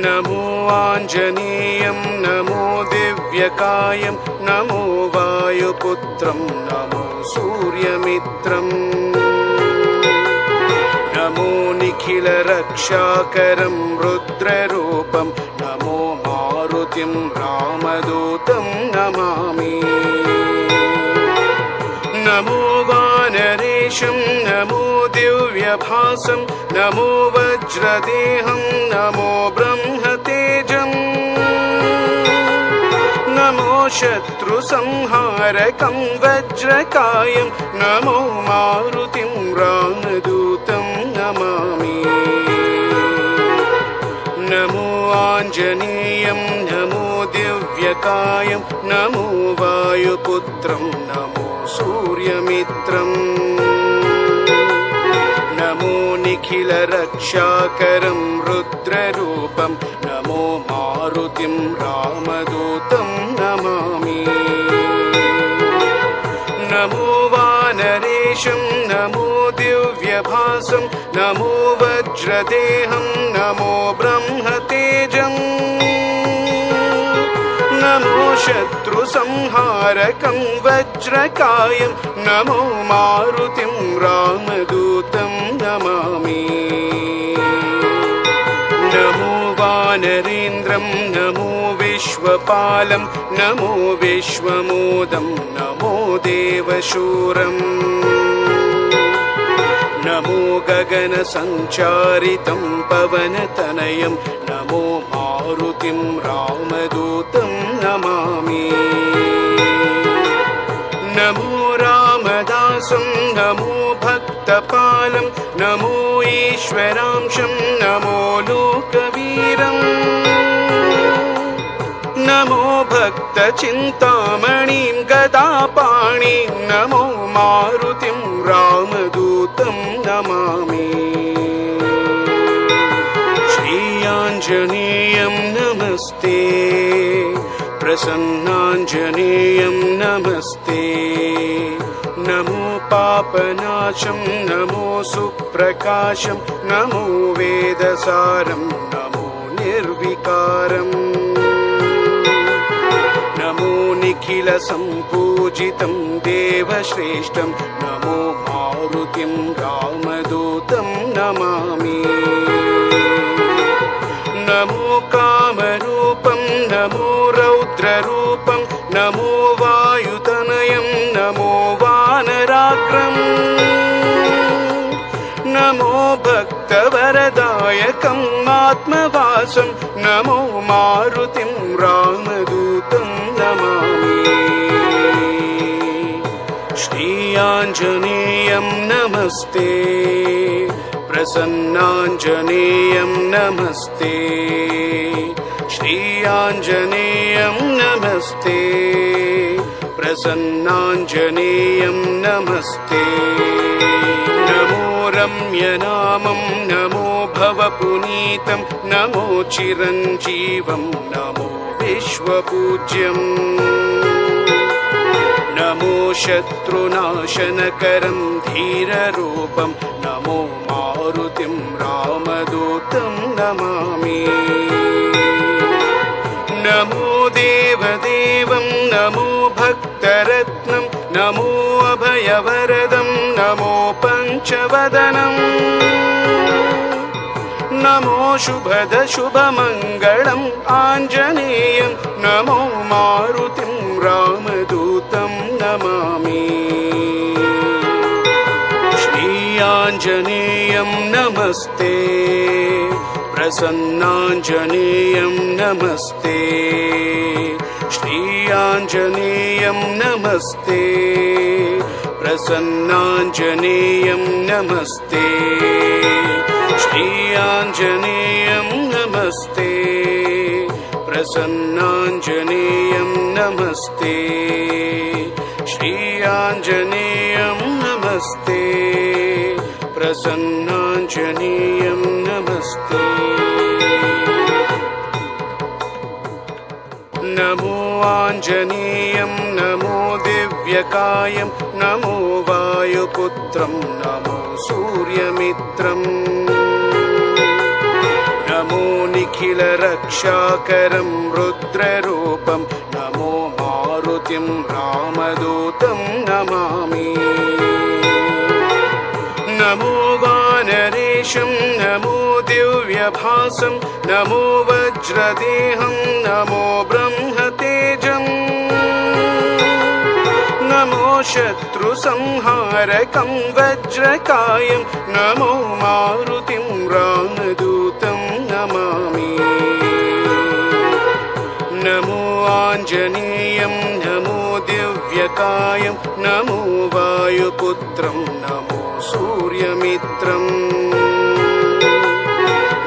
नमो आञ्जनेयं नमो दिव्यकायं नमो वायुपुत्रं नमो सूर्यमित्रम् नमो निखिलरक्षाकरं रुद्ररूपं नमो मारुतिं रामदूतं नमामि नमो वानरेशं नमो दिव्यभासं नमो वज्रदेहं नमो ब्रह्मतेजम् नमो शत्रुसंहारकं वज्रकायं नमो मारुतिं रामदूतं नमामि नमो आञ्जनेयं नमो दिव्यकायं नमो वायुपुत्रं नमो सूर्यमित्रम् नमो निखिलरक्षाकरं रुद्ररूपं नमो मारुतिं रामदूतं नमामि नमो वानरेशं नमो दिव्यभासं नमो वज्रदेहं नमो ब्रह्मतेजम् नमो शत्रुसंहारकं वज्रकायं नमो मारुतिं रामदूतं नमामि नमो वानरेन्द्रं नमो विश्वपालं नमो विश्वमोदं नमो देवशूरम् नमो गगनसञ्चारितं पवनतनयं नमो मारुतिं रामदूतं नमामि नमो रामदासं नमो भक्तपालं नमो ईश्वरांशं नमो लोकवीरम् नमो भक्तचिन्तामणिं गदापाणिं नमो मारुतिं रामदूतं नमामि श्री आञ्जनेयं नमस्ते प्रसन्नाञ्जनेयं नमस्ते नमो पापनाशं नमो सुप्रकाशं नमो वेदसारं नमो निर्विकारम् नमो निखिलसम्पूजितं देवश्रेष्ठं नमो मारुतिं रामदूतं नमामि नमो कामरूपं नमो रौद्ररूपं नमो वायुतनयं नमो वानराग्रम् नमो भक्तवरदायकम् आत्मवासं नमो मारुतिं रामदूतं नमामि श्री आञ्जनेयं नमस्ते प्रसन्नाञ्जनेयं नमस्ते श्री आञ्जनेयं नमस्ते प्रसन्नाञ्जनेयं नमस्ते नमो रम्यनामं नमो भवपुनीतं नमो चिरञ्जीवं नमो विश्वपूज्यम् नमो शत्रुनाशनकरं धीररूपं नमो मारुतिं रामदूतं नमामि नमो देवदेवं नमो भक्तरत्नं नमो अभयवरदं नमो पञ्चवदनम् नमो शुभदशुभमङ्गलम् आञ्जनेयं नमो मारुतिं रामदूतं नमामि श्री आञ्जनेयं नमस्ते प्रसन्नाञ्जनेयं नमस्ते श्री आञ्जनेयं नमस्ते प्रसन्नाञ्जनेयं नमस्ते श्री आञ्जनेयं नमस्ते प्रसन्नाञ्जनेयं नमस्ते श्री आञ्जनेयं नमस्ते प्रसन्नाञ्जनेयं नमस्ते नमो आञ्जनेयं नमो दिव्यकायं नमो वायुपुत्रं नमो सूर्यमित्रम् नमो निखिलरक्षाकरं रुद्ररूपं नमो मारुतिं रामदूतं नमामि नमो वानरेशं नमो दिव्यभासं नमो वज्रदेहं नमो ब्रह्मतेजम् नमो शत्रुसंहारकं वज्रकायं नमो मारुतिं रामदूतं नमामि नमो आञ्जनेयं नमो दिव्यकायं नमो वायुपुत्रं नमो सूर्यमित्रम्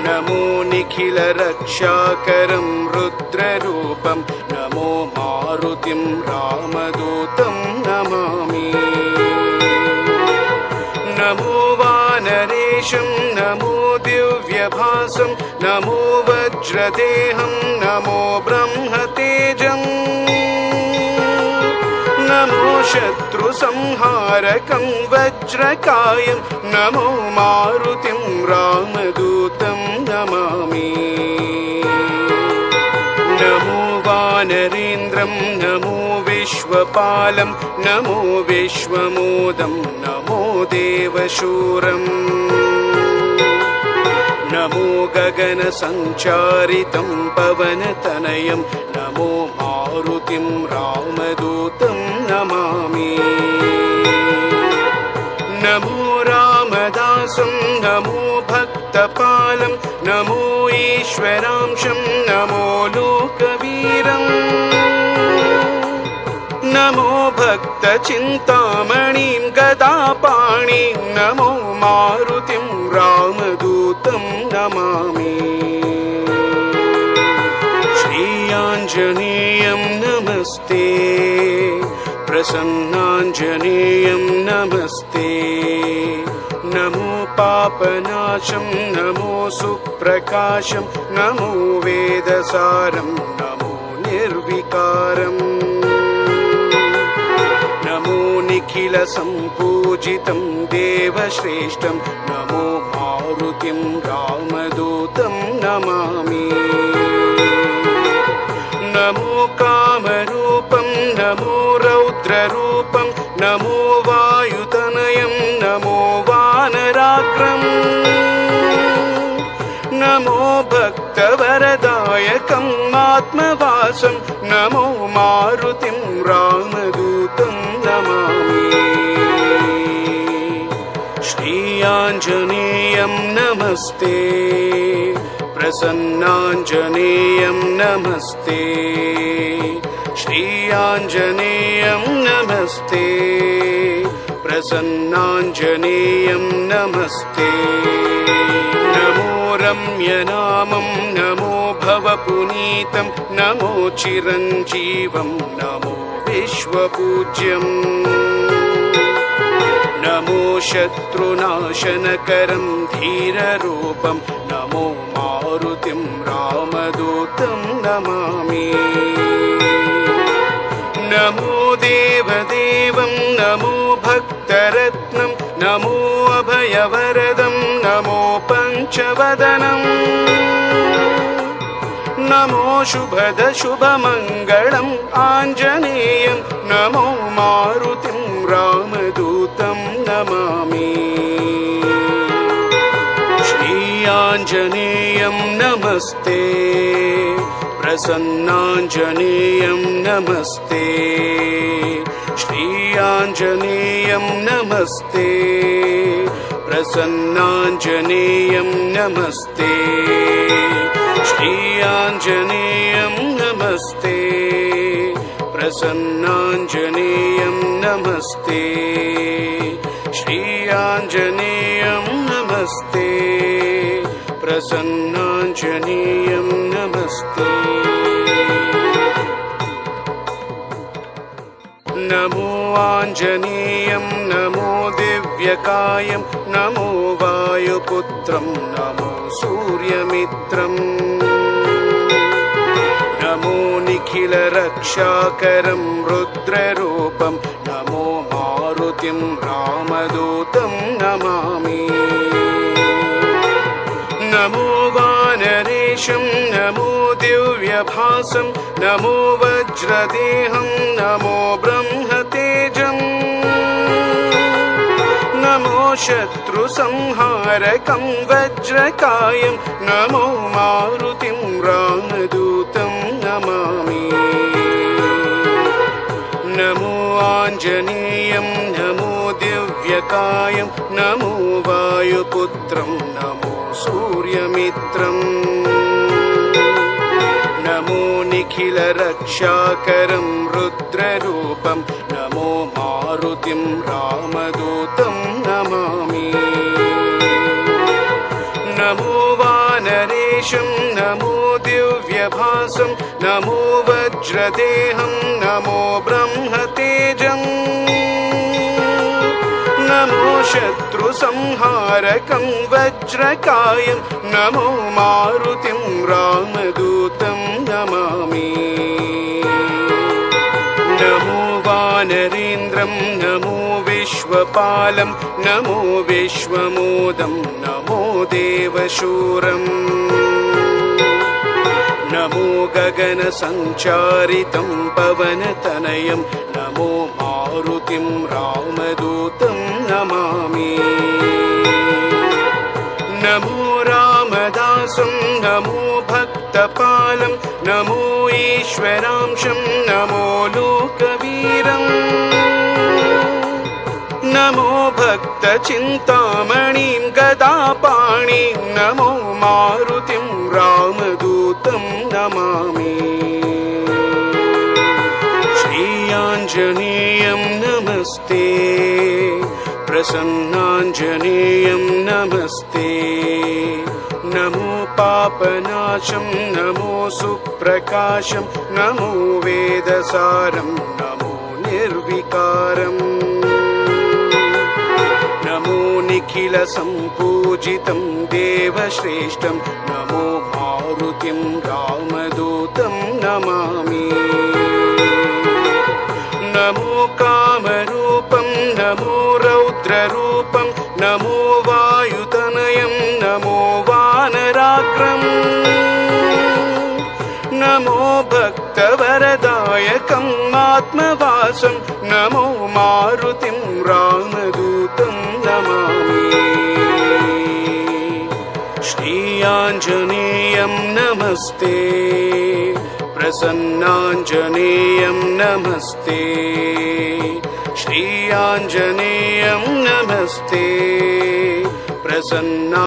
नमो निखिलरक्षाकरं रुद्ररूपं नमो मारुतिं रामदूतं नमामि नमो वानरेशं नमो दिव्यभासं नमो वज्रदेहं नमो ब्रह्मतेजम् नमो शत्रुसंहारकं वज्रकायं नमो मारुतिं रामदूतं नमामि नमो वानरेन्द्रं नमो विश्वपालं नमो विश्वमोदं नमो देवशूरम् नमो गगनसञ्चारितं पवनतनयं नमो मारुतिं रामदूतं नमामि नमो रामदासं नमो भक्तपालं नमो ईश्वरांशं नमो लोकवीरम् नमो भक्तचिन्तामणिं गदापाणिं नमो मारुतिं रामदूतं नमामि श्रीयाञ्जनेयं नमस्ते प्रसन्नाञ्जनेयं नमस्ते नमो पापनाशं नमो सुप्रकाशं नमो वेदसारं नमो निर्विकारम् नमो निखिलसम्पूजितं देवश्रेष्ठं नमो मारुतिं रामदूतं नमामि नमो कामरूपं नमो रौद्ररूपं नमो वायुतनयं नमो वानराग्रम् नमो भक्तवरदायकम् आत्मवासं नमो मारुतिं रामदूतं नमामि श्रीयाञ्जनेयं नमस्ते प्रसन्नाञ्जनेयं नमस्ते श्रीयाञ्जनेयं नमस्ते प्रसन्नाञ्जनेयं नमस्ते नमो रम्यनामं नमो भवपुनीतं नमो चिरञ्जीवं नमो विश्वपूज्यम् नमो शत्रुनाशनकरं धीररूपं नमो मारुतिं रामदूतं नमामि नमो देवदेवं नमो भक्तरत्नं नमो अभयवरदं नमो पञ्चवदनम् नमो शुभदशुभमङ्गलम् आञ्जनेयं नमो मारुतिं रामदूतं नमामि श्रीयाञ्जनेयं नमस्ते प्रसन्नाञ्जनेयं नमस्ते श्रीयाञ्जनेयं नमस्ते प्रसन्नाञ्जनेयं नमस्ते श्रीयाञ्जनेयं नमस्ते प्रसन्नाञ्जनेयं नमस्ते श्रीयाञ्जनेयं नमस्ते प्रसन्नाञ्जनेयं नमस्ते नमो आञ्जनेयं नमो दिव्यकायं नमो वायुपुत्रं नमो सूर्यमित्रम् नमो निखिलरक्षाकरं रुद्ररूपं नमो मारुतिं रामदूतं नमामि नमो वानरे वानरेशं नमो दिव्यभासं नमो वज्रदेहं नमो ब्रह्मतेजम् नमो शत्रुसंहारकं वज्रकायं नमो मारुतिं रामदूतं नमामि नमो आञ्जनेयं नमो दिव्यकायं नमो वायुपुत्रं नमो सूर्यमित्रम् नमो निखिलरक्षाकरं रुद्ररूपं नमो मारुतिं रामदूतं नमामि नमो वानरेशं नमो दिव्यभासं नमो वज्रदेहं नमो ब्रह्मतेजम् नमो शत्रुसंहारकं वज्रकायं नमो मारुतिं रामदूतं नमामि नमो वानरेन्द्रं नमो विश्वपालं नमो विश्वमोदं नमो देवशूरम् नमो गगनसञ्चारितं पवनतनयं नमो मारुतिं रामदूतं नमामि नमो रामदासं नमो भक्तपालं नमो ईश्वरांशं नमो लोकवीरम् नमो भक्तचिन्तामणिं गदापाणिं नमो मारुतिं रामदूतं नमामि श्रीयाञ्जनेयं नमस्ते प्रसन्नाञ्जनेयं नमस्ते नमो पापनाशं नमो सुप्रकाशं नमो वेदसारं नमो निर्विकारम् नमो निखिलसम्पूजितं देवश्रेष्ठं नमो मारुतिं रामदूतं नमामि नमो कामरूपं नमो रौद्ररूपं नमो वायुतनयं नमो वानराग्रम् नमो भक्तवरदायकम् आत्मवासं नमो मारुतिं रामदूतं नमामि श्रीयाञ्जनेयं नमस्ते प्रसन्नाञ्जनेयं नमस्ते श्रीयाञ्जनेयं नमस्ते प्रसन्ना